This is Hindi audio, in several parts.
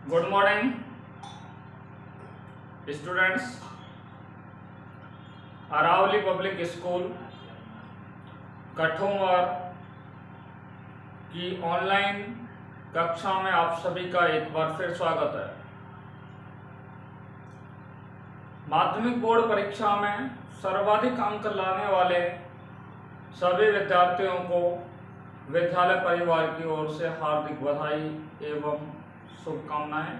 Good morning students. Aravali public school Kathua की ऑनलाइन कक्षा में आप सभी का एक बार फिर स्वागत है। माध्यमिक बोर्ड परीक्षा में सर्वाधिक अंक लाने वाले सभी विद्यार्थियों को विद्यालय परिवार की ओर से हार्दिक बधाई एवं शुभकामनाएं।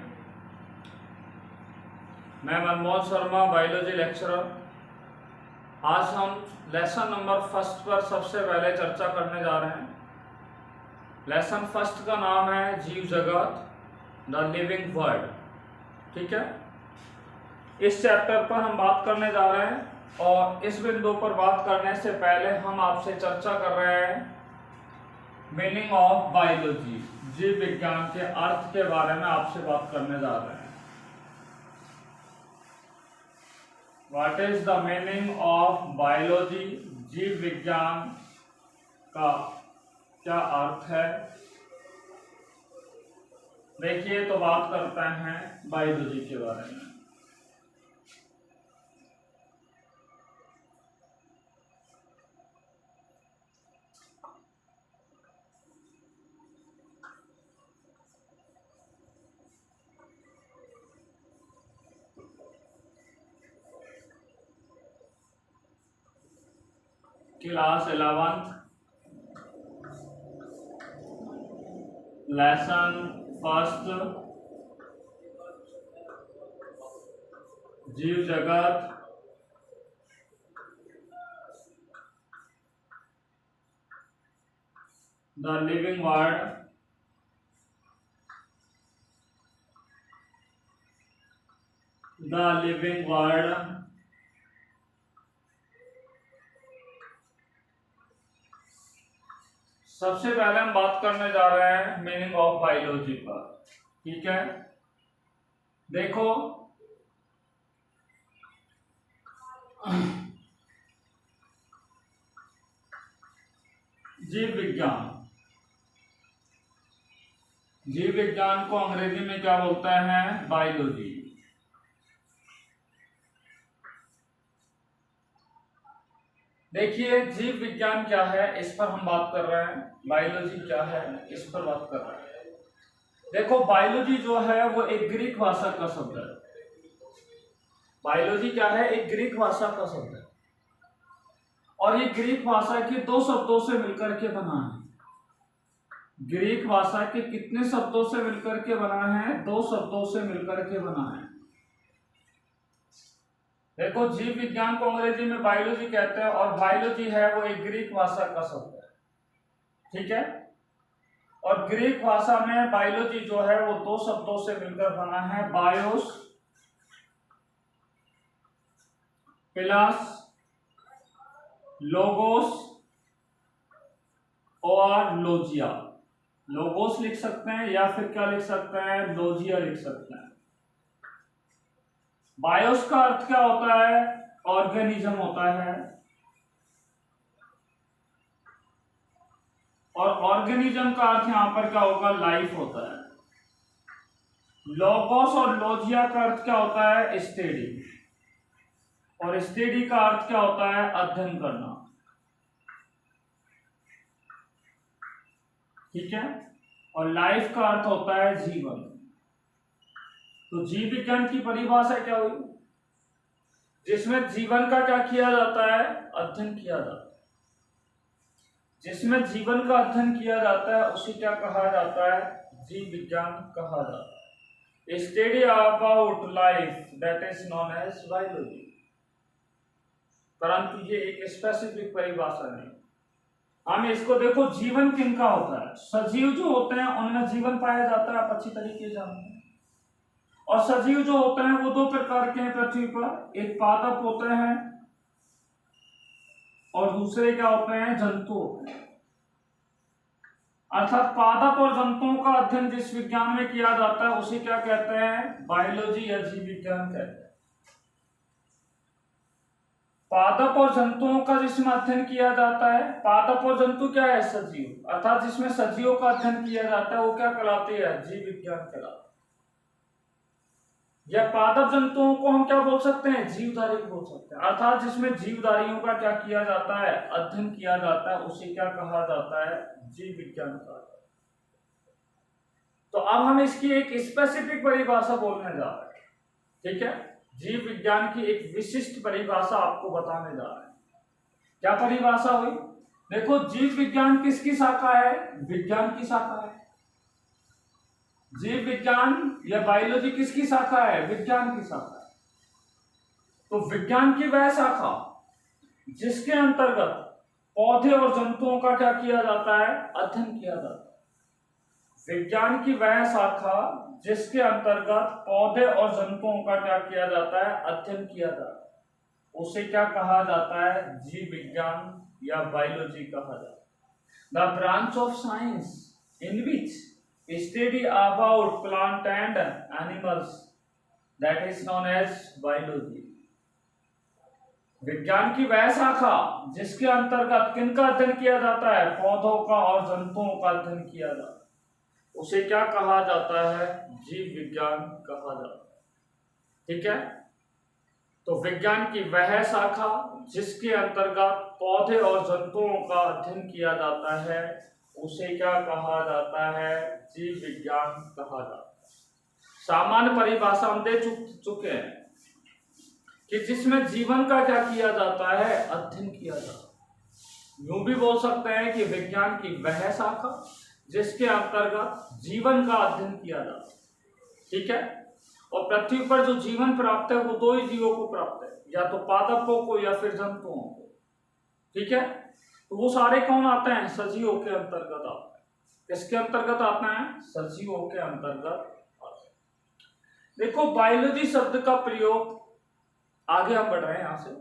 मैं मनमोहन शर्मा, बायोलॉजी लेक्चरर। आज हम लेसन नंबर फर्स्ट पर सबसे पहले चर्चा करने जा रहे हैं। लेसन फर्स्ट का नाम है जीव जगत, द लिविंग वर्ल्ड। ठीक है, इस चैप्टर पर हम बात करने जा रहे हैं और इस बिंदु पर बात करने से पहले हम आपसे चर्चा कर रहे हैं मीनिंग ऑफ बायोलॉजी, जीव विज्ञान के अर्थ के बारे में आपसे बात करने जा रहे हैं। What is the meaning of biology, जीव विज्ञान का क्या अर्थ है। देखिए, तो बात करते हैं बायोलॉजी के बारे में। क्लास 11th लेसन फर्स्ट, जीव जगत, the living world, the living world. सबसे पहले हम बात करने जा रहे हैं मीनिंग ऑफ बायोलॉजी पर। ठीक है, देखो जीव विज्ञान, जीव विज्ञान को अंग्रेजी में क्या बोलते हैं? बायोलॉजी। देखिए, जीव विज्ञान क्या है इस पर हम बात कर रहे हैं, बायोलॉजी क्या है इस पर बात कर रहे हैं। देखो, बायोलॉजी जो है वो एक ग्रीक भाषा का शब्द है। बायोलॉजी क्या है? एक ग्रीक भाषा का शब्द है और ये ग्रीक भाषा के दो शब्दों से मिलकर के बना है। ग्रीक भाषा के कितने शब्दों से मिलकर के बना है? दो शब्दों से मिलकर के बना है। देखो, जीव विज्ञान को अंग्रेजी में बायोलॉजी कहते हैं और बायोलॉजी है वो एक ग्रीक भाषा का शब्द है। ठीक है, और ग्रीक भाषा में बायोलॉजी जो है वो दो शब्दों से मिलकर बना है, बायोस प्लस लोगोस और लोजिया। लोगोस लिख सकते हैं या फिर क्या लिख सकते हैं? लोजिया लिख सकते हैं। बायोस का अर्थ क्या होता है? ऑर्गेनिज्म होता है, और ऑर्गेनिज्म का अर्थ यहां पर क्या होगा? लाइफ होता है। लोगोस और लोजिया का अर्थ क्या होता है? स्टडी, और स्टडी का अर्थ क्या होता है? अध्ययन करना। ठीक है, और लाइफ का अर्थ होता है जीवन। तो जीव विज्ञान की परिभाषा क्या हुई? जिसमें जीवन का क्या किया जाता है? अध्ययन किया जाता है। जिसमें जीवन का अध्ययन किया जाता है उसे क्या कहा जाता है? जीव विज्ञान कहा जाता है। Study about life that is known as biology. परंतु ये एक स्पेसिफिक परिभाषा नहीं। हम इसको देखो, जीवन किनका होता है? सजीव जो होते हैं उनमें जीवन पाया जाता है, आप अच्छी तरीके से जानते हैं। और सजीव जो होते हैं वो दो प्रकार के हैं पृथ्वी पर, एक पादप होते हैं और दूसरे क्या होते हैं? जंतु होते हैं। अर्थात पादप और जंतुओं का अध्ययन जिस विज्ञान में किया जाता है उसे क्या कहते हैं? बायोलॉजी या जीव विज्ञान कहते हैं। पादप और जंतुओं का जिसमें अध्ययन किया जाता है, पादप और जंतु क्या है? सजीव, अर्थात जिसमें सजीवों का अध्ययन किया जाता है वो क्या कहलाती है? जीव विज्ञान कहलाती है। या पादप जंतुओं को हम क्या बोल सकते हैं, जीवधारी बोल सकते हैं। अर्थात जिसमें जीवधारियों का क्या किया जाता है, अध्ययन किया जाता है, उसे क्या कहा जाता है, जीव विज्ञान कहा जाता है। तो अब हम इसकी एक स्पेसिफिक परिभाषा बोलने जा रहे हैं, ठीक है। जीव विज्ञान की एक विशिष्ट परिभाषा आपको बताने जा रहे हैं। क्या परिभाषा हुई, देखो जीव विज्ञान किसकी शाखा है, विज्ञान की शाखा है। जीव विज्ञान या बायोलॉजी किसकी शाखा है, विज्ञान की शाखा है। तो विज्ञान की वह शाखा जिसके अंतर्गत पौधे और जंतुओं का क्या किया जाता है, अध्ययन किया जाता है। विज्ञान की वह शाखा जिसके अंतर्गत पौधे और जंतुओं का क्या किया जाता है, अध्ययन किया जाता है, उसे क्या कहा जाता है, जीव विज्ञान या बायोलॉजी कहा जाता है। The branch of science in which study about plant and animals, that is known as biology। विज्ञान की वह शाखा जिसके अंतर्गत किनका अध्ययन किया जाता है, पौधों का और जंतुओं का अध्ययन किया जाता है, उसे क्या कहा जाता है, जीव विज्ञान कहा जाता है, ठीक है। तो विज्ञान की वह शाखा जिसके अंतर्गत पौधे और जंतुओं का अध्ययन किया जाता है, उसे क्या कहा जाता है, जीव विज्ञान कहा जाता है। सामान्य परिभाषा हम दे चुके हैं कि जिसमें जीवन का क्या किया जाता है, अध्ययन किया जाता है। यूं भी बोल सकते हैं कि विज्ञान की वह शाखा जिसके अंतर्गत जीवन का अध्ययन किया जाता है, ठीक है। और पृथ्वी पर जो जीवन प्राप्त है वो दो ही जीवों को प्राप्त है, या तो पादपों को या फिर जंतुओं को, ठीक है। तो वो सारे कौन आते हैं, सजीवों के अंतर्गत आते हैं। किसके अंतर्गत आते हैं, सजीवों के अंतर्गत आते हैं। देखो बायोलॉजी शब्द का प्रयोग, आगे हम बढ़ रहे हैं यहां से।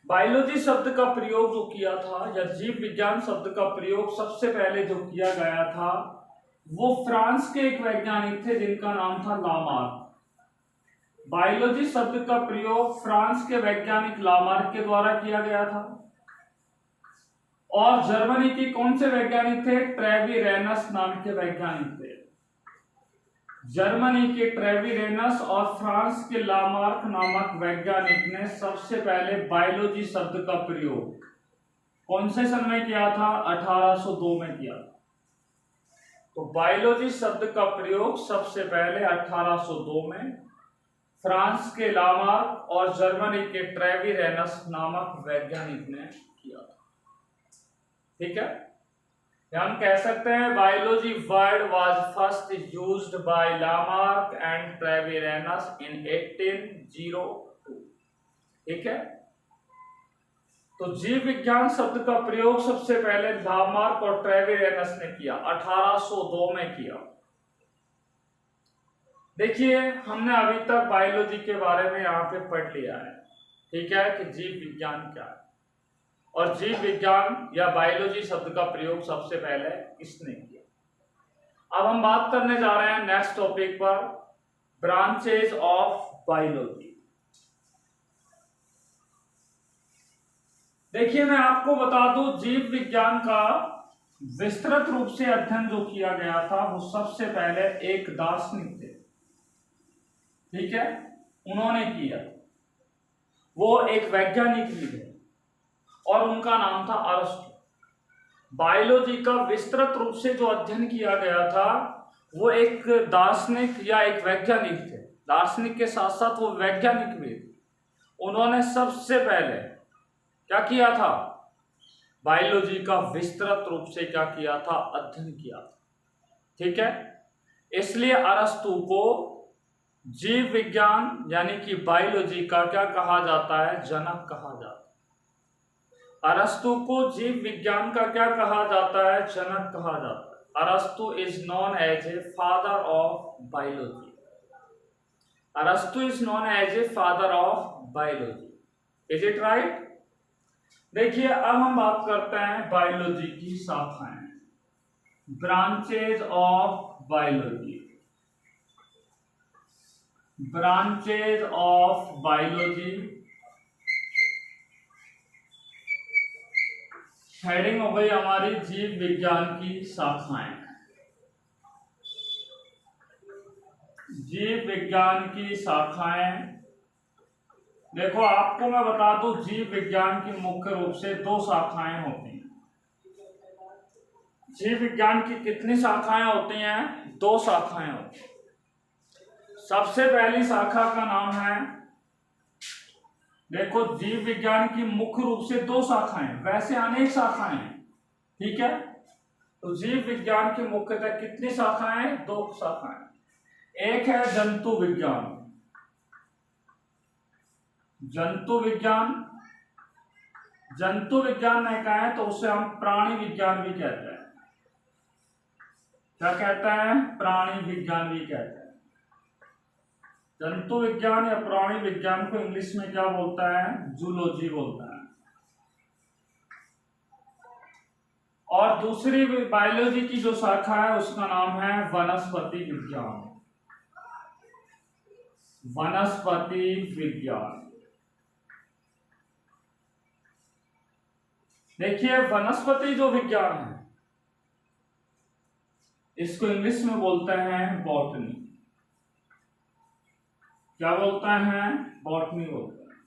बायोलॉजी शब्द का प्रयोग जो किया था, या जीव विज्ञान शब्द का प्रयोग सबसे पहले जो किया गया था, वो फ्रांस के एक वैज्ञानिक थे जिनका नाम था लामार्क। बायोलॉजी शब्द का प्रयोग फ्रांस के वैज्ञानिक लामार्क के द्वारा किया गया था। और जर्मनी के कौन से वैज्ञानिक थे, ट्रेविरेनस नाम के वैज्ञानिक थे। जर्मनी के ट्रेविरेनस और फ्रांस के लामार्क नामक वैज्ञानिक ने सबसे पहले बायोलॉजी शब्द का प्रयोग कौन से सन में किया था, 1802 में किया था। तो बायोलॉजी शब्द का प्रयोग सबसे पहले 1802 में फ्रांस के लामार्क और जर्मनी के ट्रेविरेनस नामक वैज्ञानिक ने किया था, ठीक है। हम कह सकते हैं biology word was first used by Lamarck and Treviranus in 1802, ठीक है। तो जीव विज्ञान शब्द का प्रयोग सबसे पहले लामार्क और ट्रेविरेनस ने किया, 1802 में किया। देखिए हमने अभी तक बायोलॉजी के बारे में यहाँ पे पढ़ लिया है, ठीक है, कि जीव विज्ञान क्या है और जीव विज्ञान या बायोलॉजी शब्द का प्रयोग सबसे पहले किसने किया। अब हम बात करने जा रहे हैं नेक्स्ट टॉपिक पर, ब्रांचेज ऑफ बायोलॉजी। देखिए मैं आपको बता दूं, जीव विज्ञान का विस्तृत रूप से अध्ययन जो किया गया था वो सबसे पहले एक दार्शनिक थे, ठीक है, उन्होंने किया। वो एक वैज्ञानिक भी थे और उनका नाम था अरस्तु। बायोलॉजी का विस्तृत रूप से जो अध्ययन किया गया था वो एक दार्शनिक या एक वैज्ञानिक थे। दार्शनिक के साथ साथ वो वैज्ञानिक भी थे। उन्होंने सबसे पहले क्या किया था, बायोलॉजी का विस्तृत रूप से क्या किया था, अध्ययन किया था, ठीक है। इसलिए अरस्तु को जीव विज्ञान यानी कि बायोलॉजी का क्या कहा जाता है, जनक कहा जाता है। अरस्तु को जीव विज्ञान का क्या कहा जाता है, जनक कहा जाता है। अरस्तु is known as a father of biology. अरस्तु is known as a father of biology. Is it right? देखिए अब हम बात करते हैं बायोलॉजी की शाखाएं, branches of biology. Branches of biology, heading हो गई हमारी जीव विज्ञान की शाखाएं। जीव विज्ञान की शाखाएं। देखो आपको मैं बता दूं, जीव विज्ञान की मुख्य रूप से 2 शाखाएं होती हैं। जीव विज्ञान की कितनी शाखाएं होती हैं? 2 शाखाएं होती हैं। सबसे पहली शाखा का नाम है, देखो जीव विज्ञान की मुख्य रूप से 2 शाखाएं, वैसे अनेक शाखाएं हैं, ठीक है। तो जीव विज्ञान की मुख्यतः कितनी शाखाएं? 2 शाखाएं। एक है जंतु विज्ञान। जंतु विज्ञान, जंतु विज्ञान नहीं कहें तो उसे हम प्राणी विज्ञान भी कहते हैं। क्या कहते हैं? प्राणी विज्ञान भी कहते हैं। जंतु विज्ञान या प्राणी विज्ञान को इंग्लिश में क्या बोलता है? जूलॉजी बोलता है। और दूसरी बायोलॉजी की जो शाखा है उसका नाम है वनस्पति विज्ञान। वनस्पति विज्ञान। देखिए वनस्पति जो विज्ञान है इसको इंग्लिश में बोलते हैं बॉटनी। क्या बोलते हैं? बॉटनी बोलते हैं।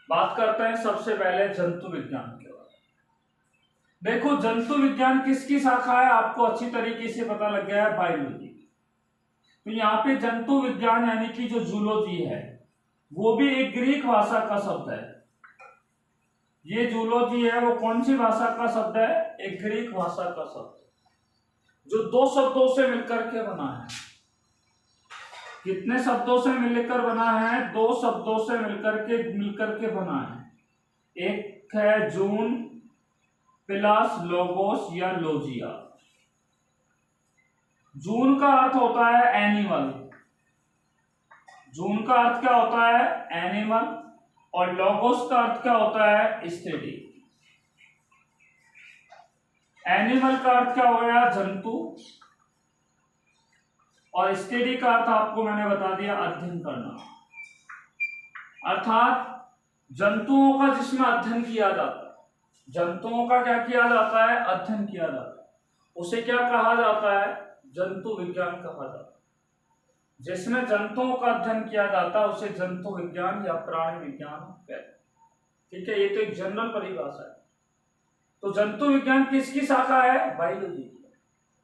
बात करते हैं सबसे पहले जंतु विज्ञान के बारे में। देखो जंतु विज्ञान किसकी शाखा है? आपको अच्छी तरीके से पता लग गया है, बायोलॉजी। तो यहाँ पे जंतु विज्ञान यानी कि जो जूलॉजी है वो भी एक ग्रीक भाषा का शब्द है। ये जूलॉजी है वो कौन सी भाषा का शब्द है? एक ग्रीक भाषा का शब्द, जो 2 शब्दों से मिलकर के बना है। कितने शब्दों से मिलकर बना है? 2 शब्दों से मिलकर के बना है। एक है जून प्लस लोगोस या लोजिया। जून का अर्थ होता है एनिमल। जून का अर्थ क्या होता है? एनिमल। और लोगोस का अर्थ क्या होता है? स्टडी। एनिमल का अर्थ क्या हो गया? जंतु। और स्टडी का अर्थ आपको मैंने बता दिया, अध्ययन करना। अर्थात जंतुओं का जिसमें अध्ययन किया जाता है। जंतुओं का क्या किया जाता है? अध्ययन किया जाता है। उसे क्या कहा जाता है? जंतु विज्ञान कहा जाता है। जिसमें जंतुओं का अध्ययन किया जाता है उसे जंतु विज्ञान या प्राणी विज्ञान कहते हैं। ठीक है, ये तो एक जनरल परिभाषा है। तो जंतु विज्ञान किसकी शाखा है? बायोलॉजी की,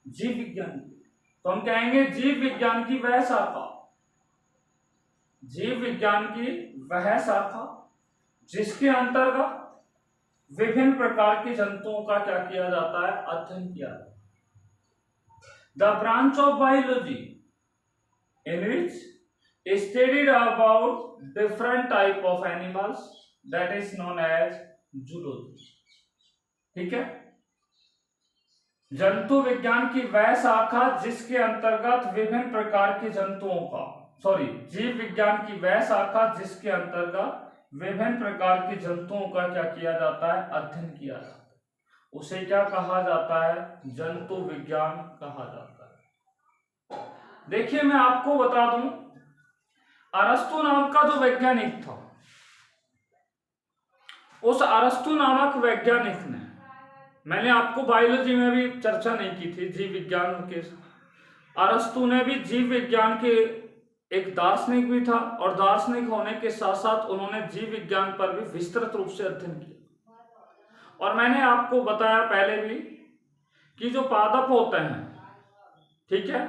जीव विज्ञान की। तो हम कहेंगे जीव विज्ञान की वह शाखा, जीव विज्ञान की वह शाखा जिसके अंतर्गत विभिन्न प्रकार के जंतुओं का क्या किया जाता है? अध्ययन किया जाता है। The branch of biology in which studied about different type of animals, that is known as zoology। ठीक है, जंतु विज्ञान की वह शाखा जिसके अंतर्गत विभिन्न प्रकार के जंतुओं का, जीव विज्ञान की वह शाखा जिसके अंतर्गत विभिन्न प्रकार के जंतुओं का क्या किया जाता है? अध्ययन किया जाता है। उसे क्या कहा जाता है? जंतु विज्ञान कहा जाता है। देखिए मैं आपको बता दूं, अरस्तु नाम का जो वैज्ञानिक था, उस अरस्तु नामक वैज्ञानिक ने, मैंने आपको बायोलॉजी में भी चर्चा नहीं की थी जीव विज्ञान के, अरस्तु ने भी जीव विज्ञान के एक दार्शनिक भी था और दार्शनिक होने के साथ साथ उन्होंने जीव विज्ञान पर भी विस्तृत रूप से अध्ययन किया। और मैंने आपको बताया पहले भी कि जो पादप होते हैं, ठीक है,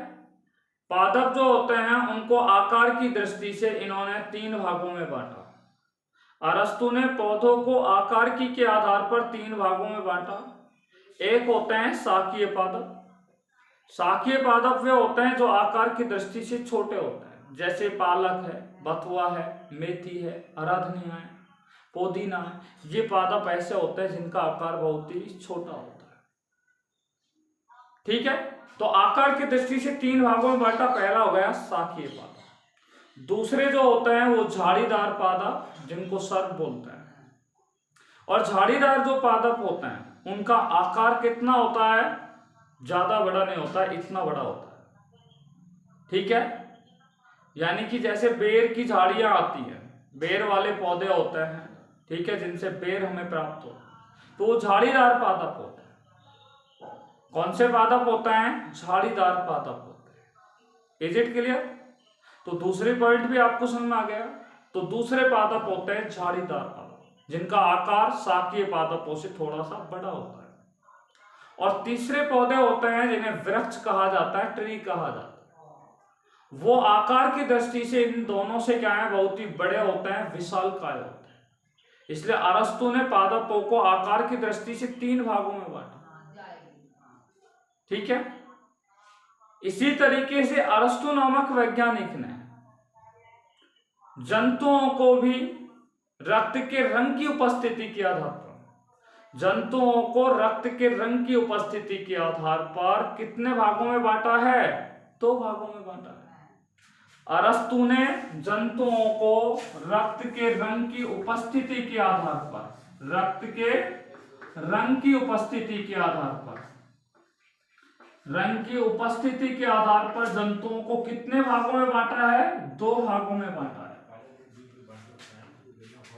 पादप जो होते हैं उनको आकार की दृष्टि से इन्होंने 3 भागों में बांटा। अरस्तु ने पौधों को आकार की के आधार पर 3 भागों में बांटा। एक होते हैं शाकीय पादप। शाकीय पादप वे होते हैं जो आकार की दृष्टि से छोटे होते हैं, जैसे पालक है, बथुआ है, मेथी है, हरा धनिया है, पुदीना है। ये पादप ऐसे होते हैं जिनका आकार बहुत ही छोटा होता है। ठीक है, तो आकार की दृष्टि से 3 भागों में बांटा। पहला हो गया शाकीय पादप। दूसरे जो होते हैं वो झाड़ीदार पादप, जिनको सर्प बोलते हैं। और झाड़ीदार जो पादप होते हैं उनका आकार कितना होता है? ज्यादा बड़ा नहीं होता है, इतना बड़ा होता है। ठीक है, यानी कि जैसे बेर की झाड़ियां आती हैं, बेर वाले पौधे होते हैं, ठीक है, जिनसे बेर हमें प्राप्त हो, तो वो झाड़ीदार पादप होते हैं। कौन से पादप होते हैं? झाड़ीदार पादप होते हैं। Is it clear? तो दूसरे पॉइंट भी आपको समझ में आ गया। तो दूसरे पादप होते हैं झाड़ीदार पादप, जिनका आकार शाकीय पादपों से थोड़ा सा बड़ा होता है। और तीसरे पौधे होते हैं जिन्हें वृक्ष कहा जाता है, ट्री कहा जाता है। वो आकार की दृष्टि से इन दोनों से क्या है, बहुत ही बड़े होते हैं, विशालकाय होते हैं। इसलिए अरस्तु ने पादपों को आकार की दृष्टि से 3 भागों में बांटा। ठीक है। इसी तरीके से अरस्तु नामक वैज्ञानिक ने जंतुओं को भी रक्त के रंग की उपस्थिति के आधार पर, जंतुओं को रक्त के रंग की उपस्थिति के आधार पर कितने भागों में बांटा है? 2 भागों में बांटा है। अरस्तु ने जंतुओं को रक्त के रंग की उपस्थिति के आधार पर, रक्त के रंग की उपस्थिति के आधार पर, रंग की उपस्थिति के आधार पर जंतुओं को कितने भागों में बांटा है? 2 भागों में बांटा है।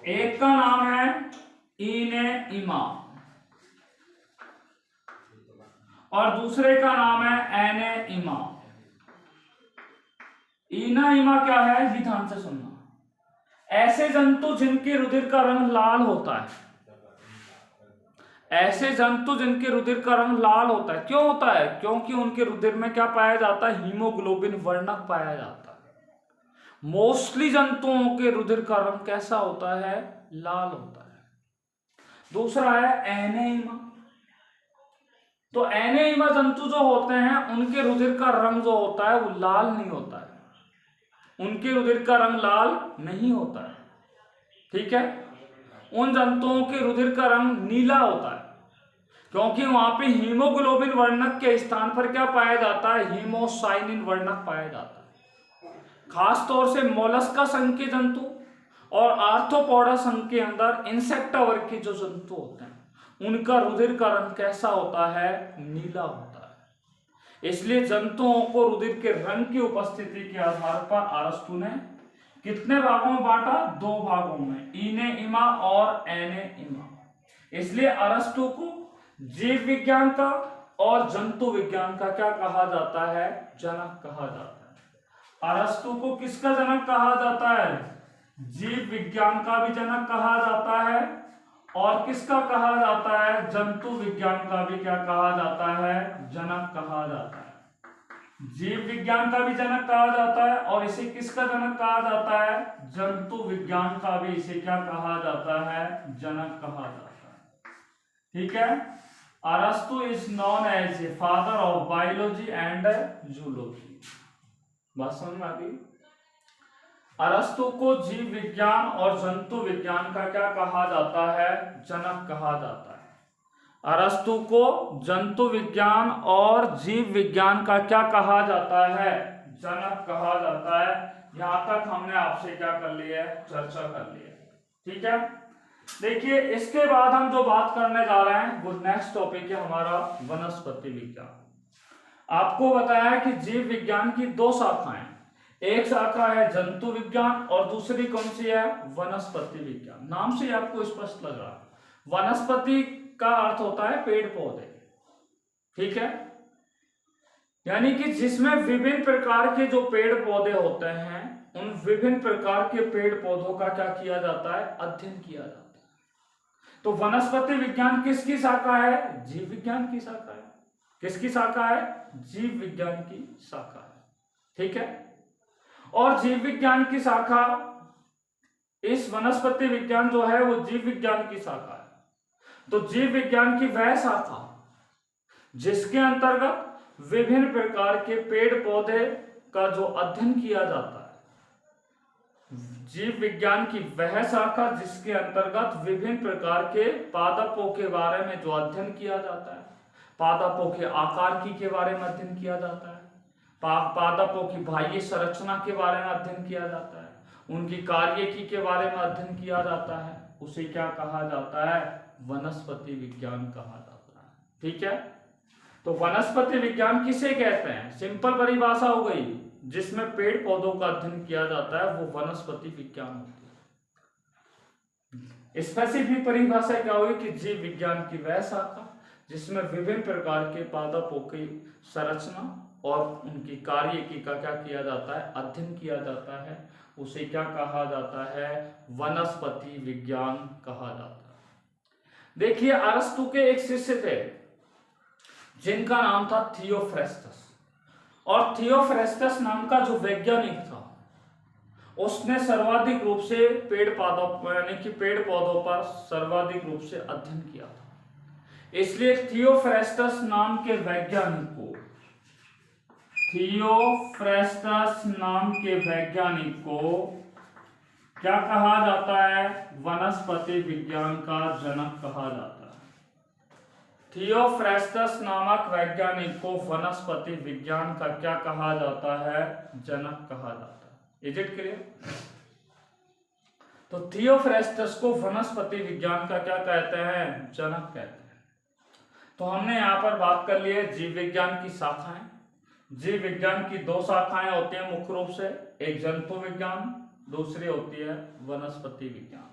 एक का नाम है इने इमा और दूसरे का नाम है एने इमा। इना इमा क्या है, ये ध्यान से सुनना। ऐसे जंतु जिनके रुधिर का रंग लाल होता है, ऐसे जंतु जिनके रुधिर का रंग लाल होता है, क्यों होता है? क्योंकि उनके रुधिर में क्या पाया जाता है? हीमोग्लोबिन वर्णक पाया जाता है। मोस्टली जंतुओं के रुधिर का रंग कैसा होता है? लाल होता है। दूसरा है एनेइमा। तो एनेइमा जंतु जो होते हैं उनके रुधिर का रंग जो होता है वो लाल नहीं होता है, उनके रुधिर का रंग लाल नहीं होता है। ठीक है। उन जंतुओं के रुधिर का रंग नीला होता है, क्योंकि वहां पे हीमोग्लोबिन वर्णक के स्थान पर क्या पाया जाता है? हीमोसाइनिन वर्णक पाया जाता है। खास तौर से मोलस्का संघ के जंतु और आर्थ्रोपोडा संघ के अंदर इंसेक्टा वर्ग के जो जंतु होते हैं उनका रुधिर का रंग कैसा होता है? नीला होता है। इसलिए जंतुओं को रुधिर के रंग की उपस्थिति के आधार पर अरस्तु ने कितने भागों में बांटा? 2 भागों में, इने इमा और एने इमा। इसलिए अरस्तु को जीव विज्ञान का और जंतु विज्ञान का क्या कहा जाता है? जनक कहा जाता है। अरस्तु को किसका जनक कहा जाता है? जीव विज्ञान का भी जनक कहा जाता है और किसका कहा जाता है? जंतु विज्ञान का भी क्या कहा जाता है? जनक कहा जाता है। जीव विज्ञान का भी जनक कहा जाता है और इसे किसका जनक कहा जाता है? जंतु विज्ञान का भी इसे क्या कहा जाता है? जनक कहा जाता है। ठीक है। अरस्तु is known as a father of biology and zoology. बात समझ में आ गई? अरस्तु को जीव विज्ञान और जंतु विज्ञान का क्या कहा जाता है? जनक कहा जाता है। अरस्तु को जंतु विज्ञान और जीव विज्ञान का क्या कहा जाता है? जनक कहा जाता है। यहां तक हमने आपसे क्या कर लिया है? चर्चा कर ली है। ठीक है। देखिए, इसके बाद हम जो बात करने जा रहे हैं वो नेक्स्ट टॉपिक है हमारा वनस्पति विज्ञान। आपको बताया कि जीव विज्ञान की 2 शाखाएं, एक शाखा है जंतु विज्ञान और दूसरी कौन सी है? वनस्पति विज्ञान। नाम से आपको स्पष्ट लग रहा है। वनस्पति का अर्थ होता है पेड़ पौधे। ठीक है। यानी कि जिसमें विभिन्न प्रकार के जो पेड़ पौधे होते हैं उन विभिन्न प्रकार के पेड़ पौधों का क्या किया जाता है? अध्ययन किया जाता है। तो वनस्पति विज्ञान किसकी शाखा है? जीव विज्ञान की शाखा है। किसकी शाखा है? जीव विज्ञान की शाखा है। ठीक है। और जीव विज्ञान की शाखा, इस वनस्पति विज्ञान जो है वो जीव विज्ञान की शाखा है। तो जीव विज्ञान की वह शाखा जिसके अंतर्गत विभिन्न प्रकार के पेड़ पौधे का जो अध्ययन किया जाता है, जीव विज्ञान की वह शाखा जिसके अंतर्गत विभिन्न प्रकार के पादपों के बारे में जो अध्ययन किया जाता है, पादपों के आकार की के बारे में अध्ययन किया जाता है, पादपों की बाह्य संरचना के बारे में अध्ययन किया जाता है, उनकी कार्यकी के बारे में अध्ययन किया जाता है, उसे क्या कहा जाता है? वनस्पति विज्ञान कहा जाता है। ठीक है। तो वनस्पति विज्ञान किसे कहते हैं? सिंपल परिभाषा हो गई, जिसमें पेड़ पौधों का अध्ययन किया जाता है वो वनस्पति विज्ञान होती है। स्पेसिफिक परिभाषा क्या हुई कि जीव विज्ञान की वह शाखा जिसमें विभिन्न प्रकार के पादपों की संरचना और उनकी कार्यकी का क्या किया जाता है, अध्ययन किया जाता है, उसे क्या कहा जाता है, वनस्पति विज्ञान कहा जाता है। देखिए अरस्तु के एक शिष्य थे जिनका नाम था थियोफ्रेस्टस, और थियोफ्रेस्टस नाम का जो वैज्ञानिक था उसने सर्वाधिक रूप से पेड़ पौधों यानी कि पेड़ पौधों पर सर्वाधिक रूप से अध्ययन किया था। इसलिए थियोफ्रेस्टस नाम के वैज्ञानिक को क्या कहा जाता है, वनस्पति विज्ञान का जनक कहा जाता है। थियोफ्रेस्टस नामक वैज्ञानिक को वनस्पति विज्ञान का क्या कहा जाता है, जनक कहा जाता है। Is it clear? तो थियोफ्रेस्टस को वनस्पति विज्ञान का क्या कहते हैं, जनक कहते हैं। तो हमने यहाँ पर बात कर ली है जीव विज्ञान की शाखाएं। जीव विज्ञान की दो शाखाएं होती हैं मुख्य रूप से, एक जंतु विज्ञान, दूसरी होती है वनस्पति विज्ञान।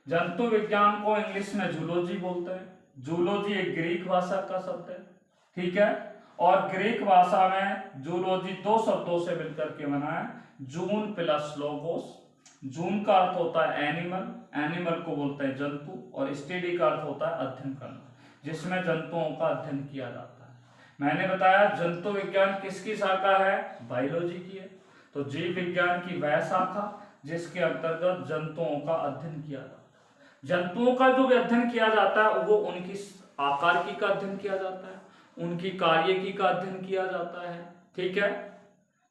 जंतु विज्ञान को इंग्लिश में जूलॉजी बोलते हैं। जूलॉजी एक ग्रीक भाषा का शब्द है, ठीक है, और ग्रीक भाषा में जूलॉजी दो शब्दों से मिलकर के बना है, जून प्लस लोगोस। जून का अर्थ होता है एनिमल, एनिमल को बोलते हैं जंतु, और स्टडी का अर्थ होता है अध्ययन करना, जिसमें जंतुओं का अध्ययन किया जाता है। मैंने बताया जंतु विज्ञान किसकी शाखा है, बायोलॉजी की है। तो जीव विज्ञान की वह शाखा जिसके अंतर्गत जंतुओं का अध्ययन किया जाता है। जंतुओं का जो भी अध्ययन किया जाता है वो उनकी आकार का अध्ययन किया जाता है, उनकी कार्यकी का अध्ययन किया जाता है, ठीक है।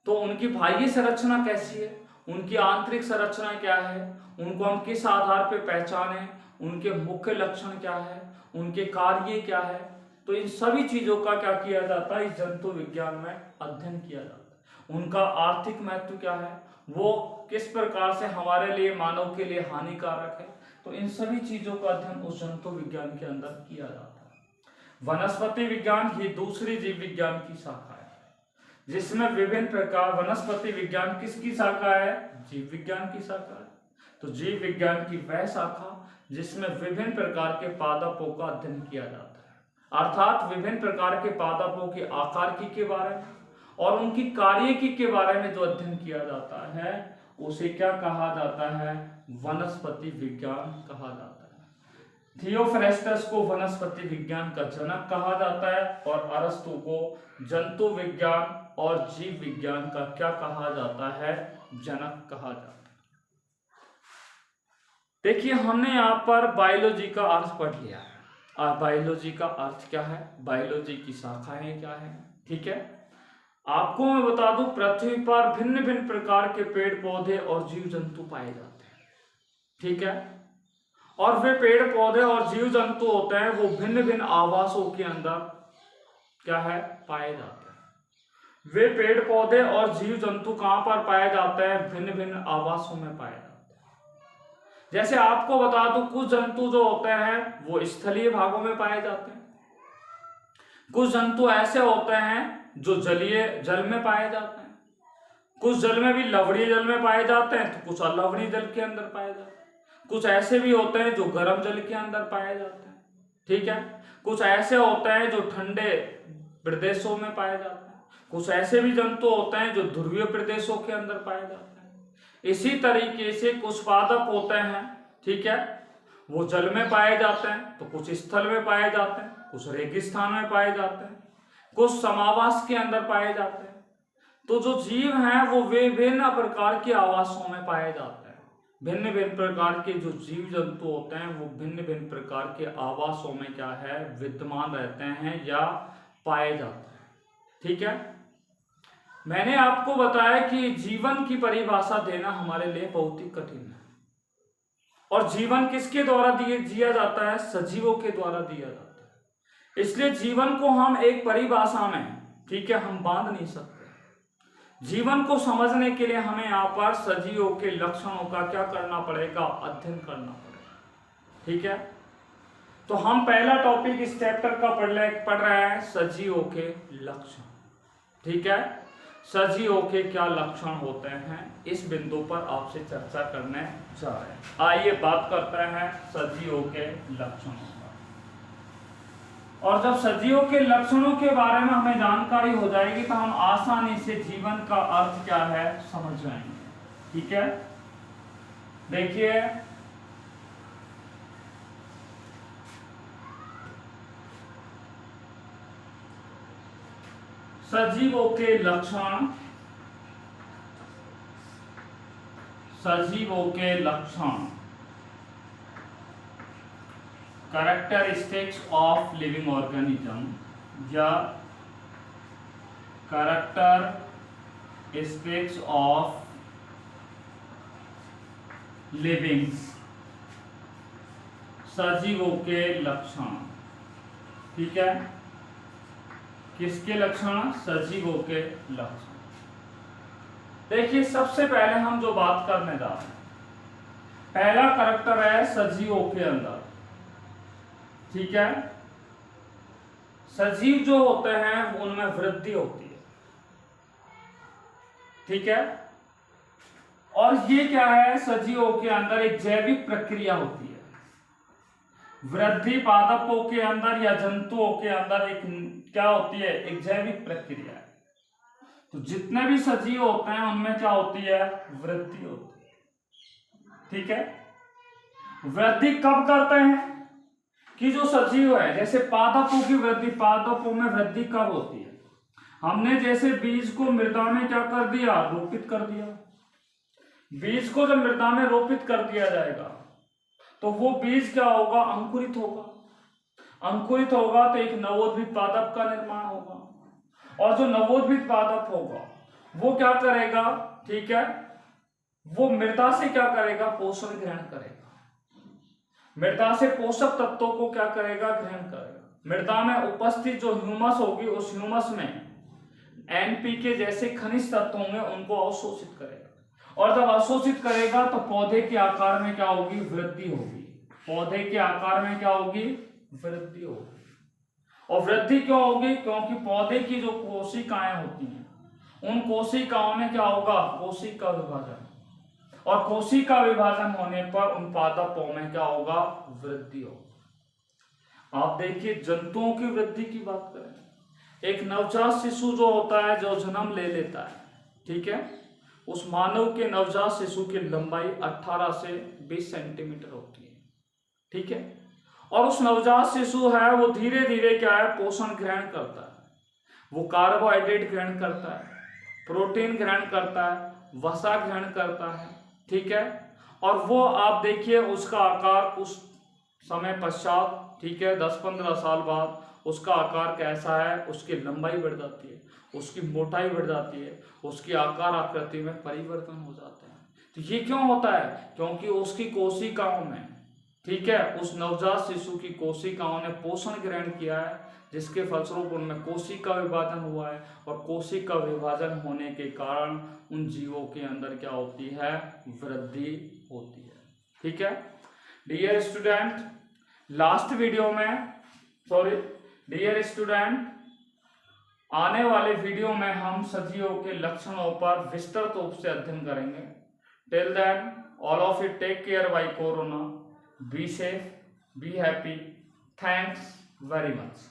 तो उनकी बाह्य संरचना कैसी है, उनकी आंतरिक संरचना क्या है, उनको हम किस आधार पर पहचाने, उनके मुख्य लक्षण क्या है, उनके कार्य क्या है, तो इन सभी चीजों का क्या किया जाता है, इस जंतु विज्ञान में अध्ययन किया जाता है। उनका आर्थिक महत्व क्या है, वो किस प्रकार से हमारे लिए, मानव के लिए हानिकारक है, तो इन सभी चीजों का अध्ययन उस जंतु विज्ञान के अंदर किया जाता है। वनस्पति विज्ञान ही दूसरी जीव विज्ञान की शाखा है, जिसमें विभिन्न प्रकार, वनस्पति विज्ञान किसकी शाखा है, जीव विज्ञान की शाखा है। तो जीव विज्ञान की वह शाखा जिसमें विभिन्न प्रकार के पादपों का अध्ययन किया जाता है, अर्थात विभिन्न प्रकार के पादपों के आकार के बारे में और उनकी कार्यकी के बारे में जो अध्ययन किया जाता है उसे क्या कहा जाता है, वनस्पति विज्ञान कहा जाता है। थियोफ्रेस्टस को वनस्पति विज्ञान का जनक कहा जाता है और अरस्तु को जंतु विज्ञान और जीव विज्ञान का क्या कहा जाता है, जनक कहा जाता है। देखिए हमने यहाँ पर बायोलॉजी का अर्थ पढ़ लिया है। बायोलॉजी का अर्थ क्या है, बायोलॉजी की शाखाएं क्या है, ठीक है। आपको मैं बता दूं पृथ्वी पर भिन्न भिन्न प्रकार के पेड़ पौधे और जीव जंतु पाए जाते हैं, ठीक है। और वे पेड़ पौधे और जीव जंतु होते हैं वो भिन्न भिन्न आवासों के अंदर क्या है, पाए जाते हैं। वे पेड़ पौधे और जीव जंतु कहां पर पाए जाते हैं, भिन्न भिन्न आवासों में पाए जाते हैं। जैसे आपको बता दूं कुछ जंतु जो होते हैं वो स्थलीय भागों में पाए जाते हैं, कुछ जंतु ऐसे होते हैं जो जल में पाए जाते हैं, कुछ जल में भी लवणीय जल में पाए जाते हैं, तो कुछ अलवणीय जल के अंदर पाए जाते हैं, कुछ ऐसे भी होते हैं जो गर्म जल के अंदर पाए जाते हैं, ठीक है। कुछ ऐसे होते हैं जो ठंडे प्रदेशों में पाए जाते हैं, कुछ ऐसे भी जंतु होते हैं जो ध्रुवीय प्रदेशों के अंदर पाए जाते हैं। इसी तरीके से कुछ पादप होते हैं, ठीक है, वो जल में पाए जाते हैं, तो कुछ स्थल में पाए जाते हैं, कुछ रेगिस्तान में पाए जाते हैं, कुछ समावास के अंदर पाए जाते हैं। तो जो जीव हैं वो विभिन्न प्रकार के आवासों में पाए जाते हैं। भिन्न भिन्न प्रकार के जो जीव जंतु होते हैं वो भिन्न भिन्न प्रकार के आवासों में क्या है, विद्यमान रहते हैं या पाए जाते हैं, ठीक है। मैंने आपको बताया कि जीवन की परिभाषा देना हमारे लिए बहुत ही कठिन है, और जीवन किसके द्वारा जिया जाता है, सजीवों के द्वारा दिया जाता है। इसलिए जीवन को हम एक परिभाषा में, ठीक है, हम बांध नहीं सकते। जीवन को समझने के लिए हमें यहाँ पर सजीवों के लक्षणों का क्या करना पड़ेगा, अध्ययन करना पड़ेगा, ठीक है। तो हम पहला टॉपिक इस चैप्टर का पढ़ रहे हैं, सजीवों के लक्षण, ठीक है। सजीवों के क्या लक्षण होते हैं, इस बिंदु पर आपसे चर्चा करने जा रहे हैं। आइए बात करते हैं सजीवों के लक्षणों पर। और जब सजीवों के लक्षणों के बारे में हमें जानकारी हो जाएगी तो हम आसानी से जीवन का अर्थ क्या है समझ जाएंगे। ठीक है, देखिए सजीवों के लक्षण, सजीवों के लक्षण, कैरेक्टरिस्टिक्स ऑफ लिविंग ऑर्गेनिज्म या कैरेक्टरिस्टिक्स ऑफ लिविंग, सजीवों के लक्षण। ठीक है, किसके लक्षण? सजीवों के लक्षण। देखिए सबसे पहले हम जो बात करने जा रहे हैं, पहला कैरेक्टर है सजीवों के अंदर। ठीक है, सजीव जो होते हैं उनमें वृद्धि होती है। ठीक है, और ये क्या है, सजीवों के अंदर एक जैविक प्रक्रिया होती है। वृद्धि पादपों के अंदर या जंतुओं के अंदर एक क्या होती है, एक जैविक प्रक्रिया है। तो जितने भी सजीव होते हैं उनमें क्या होती है, वृद्धि होती है। ठीक है, वृद्धि कब करते हैं कि जो सजीव है, जैसे पादपों की वृद्धि, पादपों में वृद्धि कब होती है, हमने जैसे बीज को मृदा में क्या कर दिया, रोपित कर दिया। बीज को जब मृदा में रोपित कर दिया जाएगा तो वो बीज क्या होगा, अंकुरित होगा। अंकुरित होगा तो एक नवोद्भित पादप का निर्माण होगा, और जो नवोद्भित पादप होगा वो क्या करेगा, ठीक है, वो मृदा से क्या करेगा, पोषण ग्रहण करेगा। मृदा से पोषक तत्वों को क्या करेगा, ग्रहण करेगा। मृदा में उपस्थित जो ह्यूमस होगी, उस ह्यूमस में एनपीके जैसे खनिज तत्व होंगे, उनको अवशोषित करेगा। और जब अवशोषित करेगा तो पौधे के आकार में क्या होगी, वृद्धि होगी। पौधे के आकार में क्या होगी, वृद्धि होगी। और वृद्धि क्यों होगी, क्योंकि पौधे की जो कोशिकाएं होती हैं, उन कोशिकाओं में क्या होगा, कोशिका विभाजन। और कोशिका विभाजन होने पर उन पादपों में क्या होगा, वृद्धि होगा। आप देखिए जंतुओं की वृद्धि की बात करें, एक नवजात शिशु जो होता है, जो जन्म ले लेता है, ठीक है, उस मानव के नवजात शिशु की लंबाई 18 से 20 सेंटीमीटर होती है। ठीक है, और उस नवजात शिशु है वो धीरे धीरे क्या है, पोषण ग्रहण करता है। वो कार्बोहाइड्रेट ग्रहण करता है, प्रोटीन ग्रहण करता है, वसा ग्रहण करता है। ठीक है, और वो आप देखिए उसका आकार कुछ समय पश्चात, ठीक है, 10-15 साल बाद उसका आकार कैसा है, उसकी लंबाई बढ़ जाती है, उसकी मोटाई बढ़ जाती है, उसकी आकार आकृति में परिवर्तन हो जाते हैं। तो ये क्यों होता है, क्योंकि उसकी कोशिकाओं में, ठीक है, उस नवजात शिशु की कोशिकाओं ने पोषण ग्रहण किया है, जिसके फलस्वरूप उनमें कोशिका विभाजन हुआ है। और कोशिका विभाजन होने के कारण उन जीवों के अंदर क्या होती है, वृद्धि होती है। ठीक है डियर स्टूडेंट, लास्ट वीडियो में, सॉरी डियर स्टूडेंट, आने वाले वीडियो में हम सजीवों के लक्षणों पर विस्तृत रूप से अध्ययन करेंगे। Till then all of you take care by corona, be safe, be happy, thanks very much.